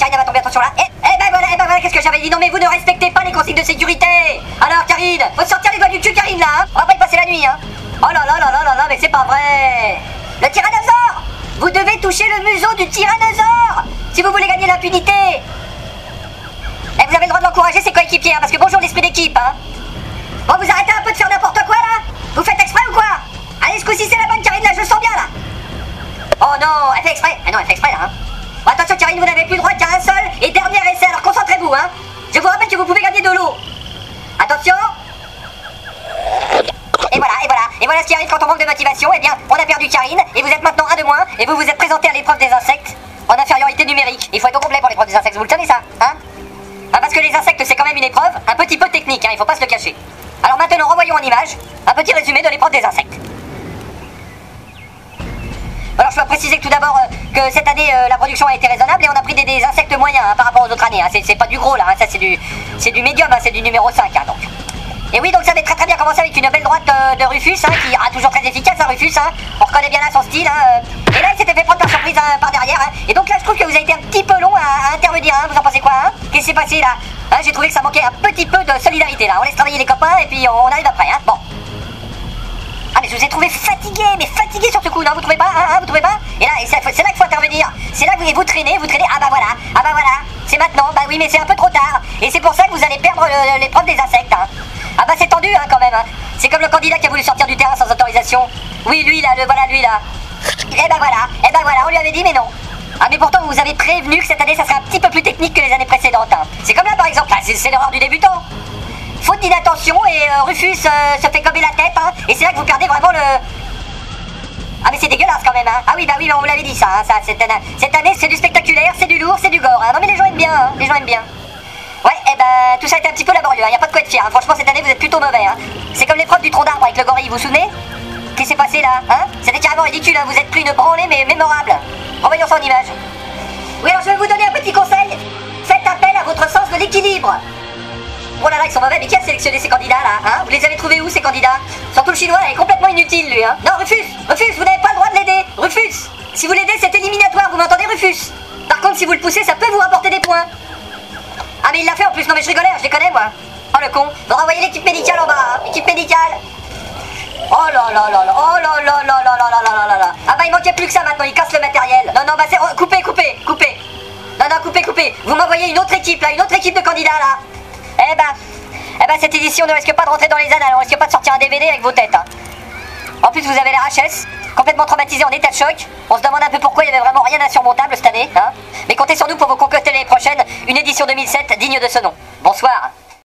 Karine elle va tomber, attention là. Ben voilà, qu'est-ce que j'avais dit? Non mais vous ne respectez pas les consignes de sécurité. Alors Karine, faut sortir les doigts du cul Karine là, hein. On va pas y passer la nuit hein. Oh là là là là là là, mais c'est pas vrai. Le tyrannosaure, vous devez toucher le museau du tyrannosaure si vous voulez gagner l'impunité. Et vous avez le droit de l'encourager ses coéquipiers hein, parce que bonjour l'esprit d'équipe hein. Bon vous arrêtez un peu de faire n'importe quoi là. Vous faites exprès ou quoi? Allez ce coup-ci c'est la bonne Karine là, je le sens bien là. Oh non, elle fait exprès. Ah non, elle fait exprès là hein. Bon, attention Karine, vous n'avez plus le droit qu'à un seul et dernier essai, alors concentrez-vous hein. Je vous rappelle que vous pouvez gagner de l'eau. Attention. Et voilà ce qui arrive quand on manque de motivation. Eh bien, on a perdu Karine et vous êtes maintenant un de moins et vous vous êtes présenté à l'épreuve des insectes en infériorité numérique. Il faut être au complet pour l'épreuve des insectes, vous le savez ça hein? Ah, parce que les insectes c'est quand même une épreuve un petit peu technique hein, il faut pas se le cacher. Alors maintenant, revoyons en image un petit résumé de l'épreuve des insectes. Alors je dois préciser que tout d'abord que cette année la production a été raisonnable et on a pris des insectes moyens hein, par rapport aux autres années. Hein. C'est pas du gros là, hein. Ça c'est du médium, hein. C'est du numéro 5 hein, donc. Et oui donc ça avait très bien commencé avec une belle droite de Rufus hein, qui a toujours très efficace hein, Rufus hein. On reconnaît bien là son style hein. Et là il s'était fait prendre par surprise hein, par derrière hein. Et donc là je trouve que vous avez été un petit peu long à intervenir hein. Vous en pensez quoi hein? Qu'est-ce qui s'est passé là hein? J'ai trouvé que ça manquait un petit peu de solidarité là. On laisse travailler les copains et puis on arrive après hein. Bon. Ah mais je vous ai trouvé fatigué, mais fatigué sur ce coup, non vous trouvez pas hein, vous trouvez pas? Et là, c'est là qu'il faut intervenir. C'est là que vous traînez, ah bah voilà, c'est maintenant, bah oui mais c'est un peu trop tard. Et c'est pour ça que vous allez perdre l'épreuve des insectes hein. Ah bah c'est tendu hein quand même hein. C'est comme le candidat qui a voulu sortir du terrain sans autorisation. Oui lui là, lui là. Et bah voilà, on lui avait dit mais non. Ah mais pourtant vous avez prévenu que cette année ça serait un petit peu plus technique que les années précédentes hein. C'est comme là par exemple, là, c'est l'erreur du débutant. Faute d'inattention et Rufus se fait gober la tête hein, et c'est là que vous perdez vraiment le... Ah mais c'est dégueulasse quand même hein. Ah oui bah oui mais on vous l'avait dit ça, hein, ça cette année c'est du spectaculaire, c'est du lourd, c'est du gore hein. Non mais les gens aiment bien hein, les gens aiment bien. Ouais et ben tout ça a été un petit peu laborieux hein, y a pas de quoi être fier hein. Franchement cette année vous êtes plutôt mauvais hein. C'est comme l'épreuve du tronc d'arbre avec le gorille, vous vous souvenez? Qu'est-ce qui s'est passé là hein? C'était carrément ridicule hein, vous êtes pris une branlée mais mémorable. Revoyons ça en image. Oui alors je vais vous donner un petit conseil. Faites appel à votre sens de l'équilibre. Oh là là, ils sont mauvais, mais qui a sélectionné ces candidats là hein? Vous les avez trouvés où ces candidats? Surtout le chinois, il est complètement inutile lui hein. Non Rufus, vous n'avez pas le droit de l'aider. Rufus, si vous l'aidez c'est éliminatoire, vous m'entendez Rufus? Par contre si vous le poussez ça peut vous rapporter des points. Ah mais il l'a fait en plus, non mais je rigolais, je les connais moi. Oh le con, bon renvoyez l'équipe médicale en bas hein. Équipe médicale. Oh là là là là, oh là là là là là là là là. Ah bah il manquait plus que ça maintenant, il casse le matériel. Non bah c'est... coupez. Non coupez. Vous m'envoyez une autre équipe là, une autre équipe de candidats là. Eh ben, cette édition ne risque pas de rentrer dans les annales, on risque pas de sortir un DVD avec vos têtes. Hein. En plus, vous avez la HS, complètement traumatisé en état de choc. On se demande un peu pourquoi il y avait vraiment rien d'insurmontable cette année. Hein. Mais comptez sur nous pour vous concocter l'année prochaine une édition 2007 digne de ce nom. Bonsoir.